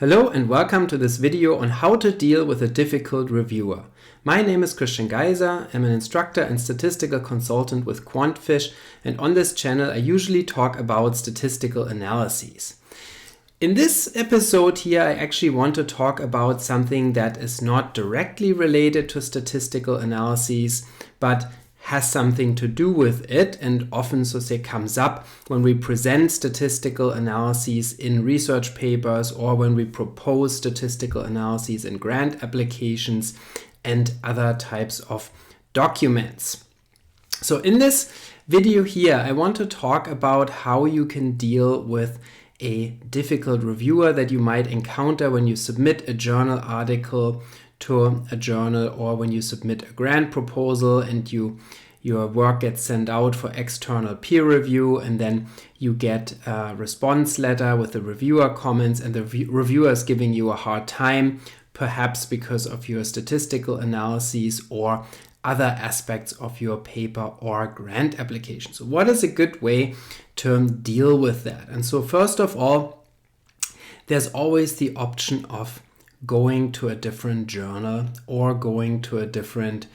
Hello and welcome to this video on how to deal with a difficult reviewer. My name is Geiser. I'm an instructor and statistical consultant with QuantFish, and on this channel I usually talk about statistical analyses. In this episode here I actually want to talk about something that is not directly related to statistical analyses, but has something to do with it, and often comes up when we present statistical analyses in research papers or when we propose statistical analyses in grant applications and other types of documents. So in this video here, I want to talk about how you can deal with a difficult reviewer that you might encounter when you submit a journal article to a journal, or when you submit a grant proposal and your work gets sent out for external peer review, and then you get a response letter with the reviewer comments, and the reviewer is giving you a hard time, perhaps because of your statistical analyses or other aspects of your paper or grant application. So what is a good way to deal with that? And so first of all, there's always the option of going to a different journal or going to a different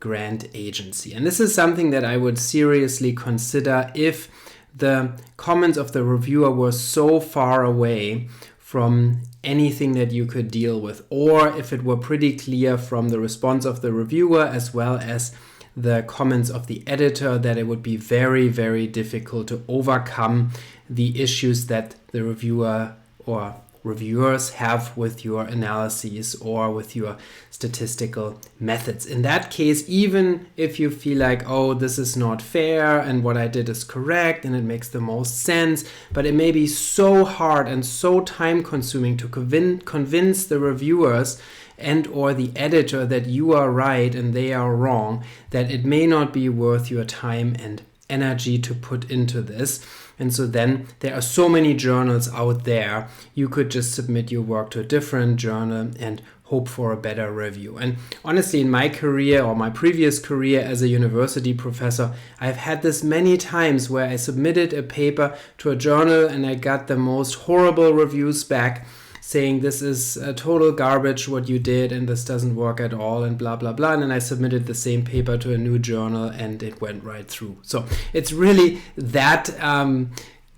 grant agency. And this is something that I would seriously consider if the comments of the reviewer were so far away from anything that you could deal with, or if it were pretty clear from the response of the reviewer as well as the comments of the editor that it would be very, very difficult to overcome the issues that the reviewer or reviewers have with your analyses or with your statistical methods. In that case, even if you feel like, oh, this is not fair and what I did is correct and it makes the most sense, but it may be so hard and so time consuming to convince the reviewers and or the editor that you are right and they are wrong, that it may not be worth your time and energy to put into this. And so then there are so many journals out there, you could just submit your work to a different journal and hope for a better review. And honestly, in my career or my previous career as a university professor, I've had this many times where I submitted a paper to a journal and I got the most horrible reviews back, saying this is a total garbage what you did and this doesn't work at all and blah blah blah, and then I submitted the same paper to a new journal and it went right through. So it's really that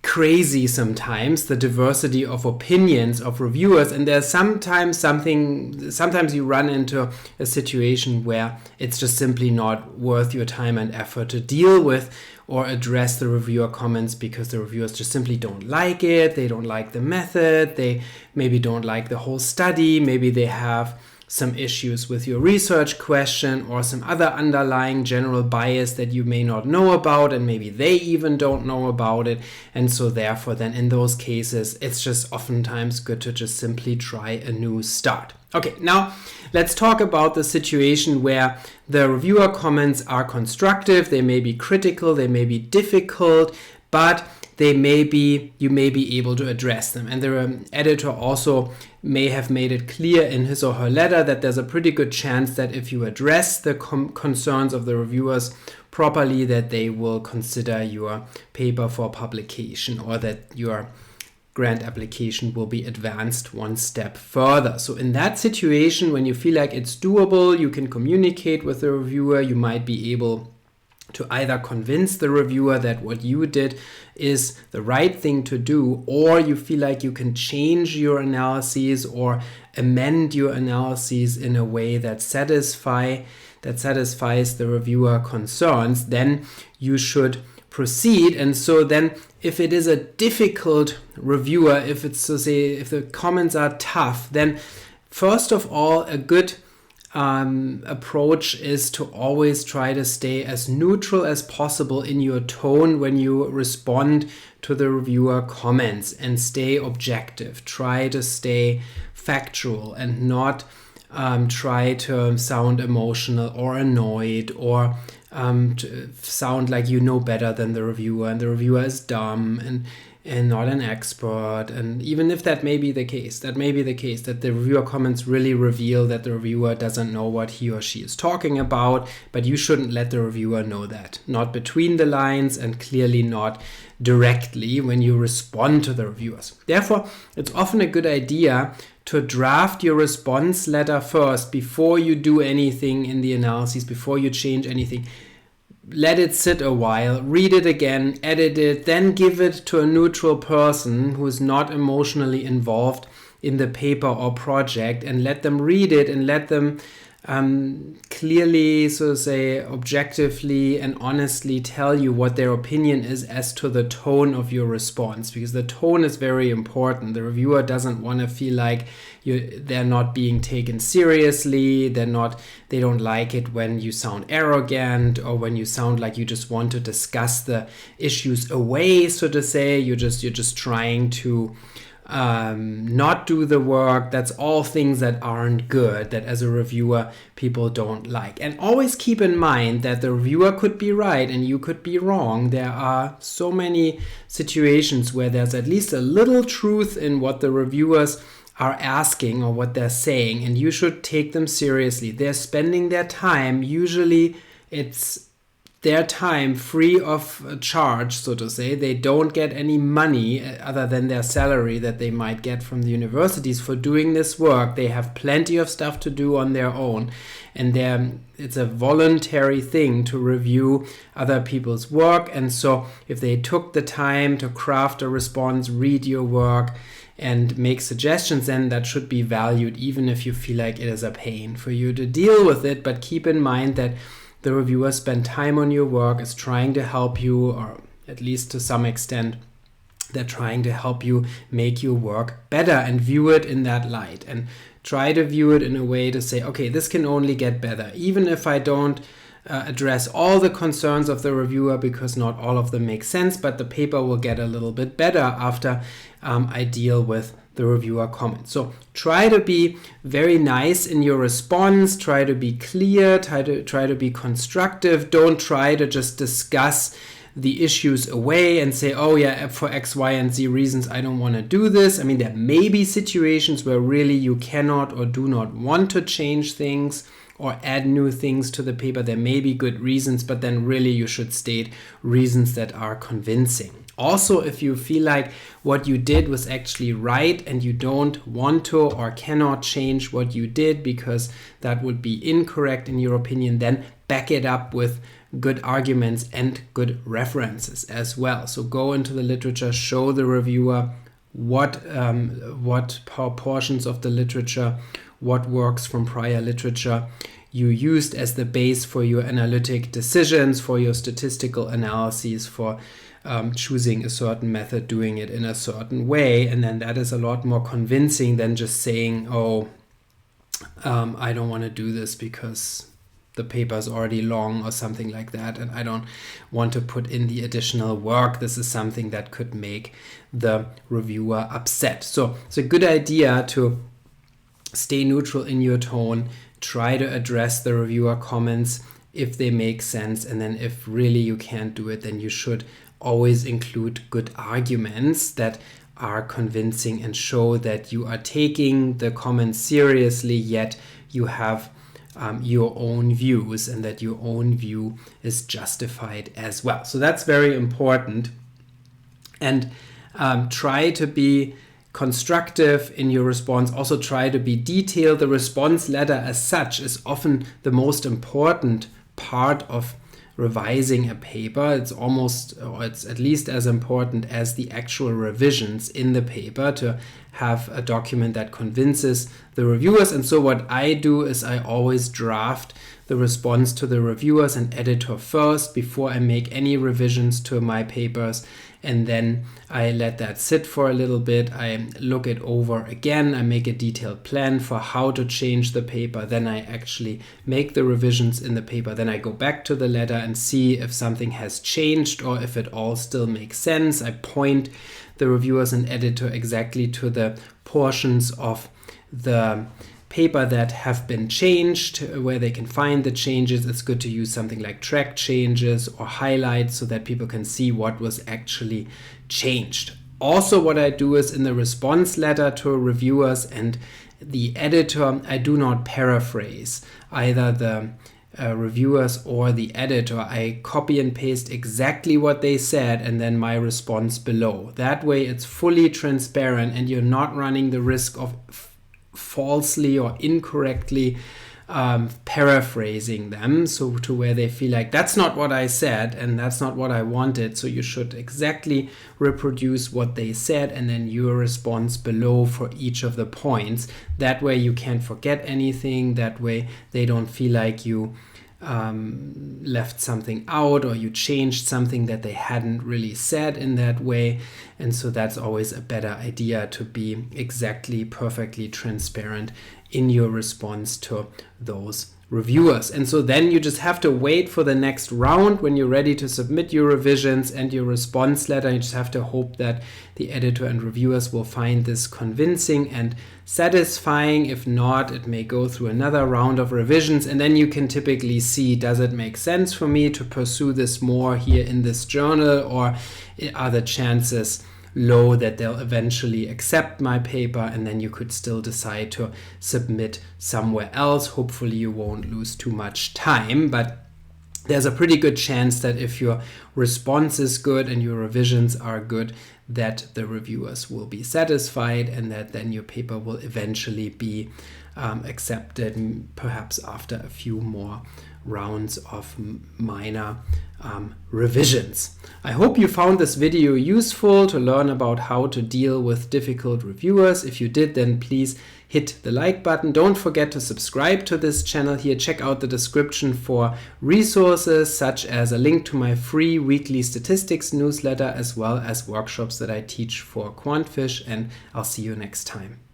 crazy sometimes, the diversity of opinions of reviewers, and there's sometimes you run into a situation where it's just simply not worth your time and effort to deal with or address the reviewer comments because the reviewers just simply don't like it, they don't like the method, they maybe don't like the whole study, maybe they have some issues with your research question or some other underlying general bias that you may not know about, and maybe they even don't know about it. And so therefore then in those cases, it's just oftentimes good to just simply try a new start. Okay, now let's talk about the situation where the reviewer comments are constructive, they may be critical, they may be difficult, but you may be able to address them. And the editor also may have made it clear in his or her letter that there's a pretty good chance that if you address the concerns of the reviewers properly, that they will consider your paper for publication, or that your grant application will be advanced one step further. So in that situation, when you feel like it's doable, you can communicate with the reviewer, you might be able to either convince the reviewer that what you did is the right thing to do, or you feel like you can change your analyses or amend your analyses in a way that satisfies the reviewer concerns, then you should proceed. And so then if it is a difficult reviewer, if the comments are tough, then first of all, a good approach is to always try to stay as neutral as possible in your tone when you respond to the reviewer comments, and stay objective. Try to stay factual and not try to sound emotional or annoyed or to sound like you know better than the reviewer and the reviewer is dumb and not an expert. And even if that may be the case, that the reviewer comments really reveal that the reviewer doesn't know what he or she is talking about, but you shouldn't let the reviewer know that. Not between the lines, and clearly not directly when you respond to the reviewers. Therefore, it's often a good idea to draft your response letter first before you do anything in the analyses, before you change anything. Let it sit a while, read it again, edit it, then give it to a neutral person who is not emotionally involved in the paper or project, and let them read it and let them clearly, so to say, objectively and honestly tell you what their opinion is as to the tone of your response, because the tone is very important. The reviewer doesn't want to feel like they're not being taken seriously. They don't like it when you sound arrogant or when you sound like you just want to discuss the issues away, so to say. You're just trying to not do the work. That's all things that aren't good, that as a reviewer people don't like. And always keep in mind that the reviewer could be right and you could be wrong. There are so many situations where there's at least a little truth in what the reviewers are asking or what they're saying, and you should take them seriously. They're spending their time, usually it's their time free of charge, so to say. They don't get any money other than their salary that they might get from the universities for doing this work. They have plenty of stuff to do on their own, and it's a voluntary thing to review other people's work. And so if they took the time to craft a response, read your work, and make suggestions, then that should be valued, even if you feel like it is a pain for you to deal with it. But keep in mind that the reviewer spent time on your work, is trying to help you, or at least to some extent, they're trying to help you make your work better, and view it in that light. And try to view it in a way to say, okay, this can only get better. Even if I don't address all the concerns of the reviewer, because not all of them make sense, but the paper will get a little bit better after I deal with the reviewer comments. So try to be very nice in your response, try to be clear, try to be constructive. Don't try to just discuss the issues away and say, oh yeah, for X, Y, and Z reasons I don't want to do this. I mean, there may be situations where really you cannot or do not want to change things or add new things to the paper. There may be good reasons, but then really you should state reasons that are convincing. Also, if you feel like what you did was actually right and you don't want to or cannot change what you did because that would be incorrect in your opinion, then back it up with good arguments and good references as well. So go into the literature, show the reviewer what portions of the literature, what works from prior literature you used as the base for your analytic decisions, for your statistical analyses, for choosing a certain method, doing it in a certain way. And then that is a lot more convincing than just saying, oh, I don't want to do this because the paper is already long or something like that, and I don't want to put in the additional work. This is something that could make the reviewer upset. So it's a good idea to stay neutral in your tone, try to address the reviewer comments if they make sense, and then if really you can't do it, then you should always include good arguments that are convincing and show that you are taking the comments seriously, yet you have your own views and that your own view is justified as well. So that's very important. And try to be constructive in your response. Also try to be detailed. The response letter as such is often the most important part of revising a paper. It's at least as important as the actual revisions in the paper to have a document that convinces the reviewers. And so what I do is I always draft the response to the reviewers and editor first before I make any revisions to my papers. And then I let that sit for a little bit. I look it over again. I make a detailed plan for how to change the paper. Then I actually make the revisions in the paper. Then I go back to the letter and see if something has changed or if it all still makes sense. I point the reviewers and editor exactly to the portions of the paper that have been changed, where they can find the changes. It's good to use something like track changes or highlights so that people can see what was actually changed. Also, what I do is in the response letter to reviewers and the editor, I do not paraphrase either the reviewers or the editor, I copy and paste exactly what they said and then my response below. That way it's fully transparent and you're not running the risk of falsely or incorrectly paraphrasing them, so to where they feel like that's not what I said and that's not what I wanted. So you should exactly reproduce what they said and then your response below for each of the points. That way you can't forget anything. That way they don't feel like you left something out or you changed something that they hadn't really said in that way. And so that's always a better idea, to be exactly perfectly transparent in your response to those reviewers. And so then you just have to wait for the next round when you're ready to submit your revisions and your response letter. You just have to hope that the editor and reviewers will find this convincing and satisfying. If not, it may go through another round of revisions, and then you can typically see, does it make sense for me to pursue this more here in this journal, or are the chances low that they'll eventually accept my paper, and then you could still decide to submit somewhere else. Hopefully you won't lose too much time, but there's a pretty good chance that if your response is good and your revisions are good, that the reviewers will be satisfied and that then your paper will eventually be accepted, perhaps after a few more rounds of minor revisions. I hope you found this video useful to learn about how to deal with difficult reviewers. If you did, then please hit the like button. Don't forget to subscribe to this channel here. Check out the description for resources such as a link to my free weekly statistics newsletter, as well as workshops that I teach for QuantFish, and I'll see you next time.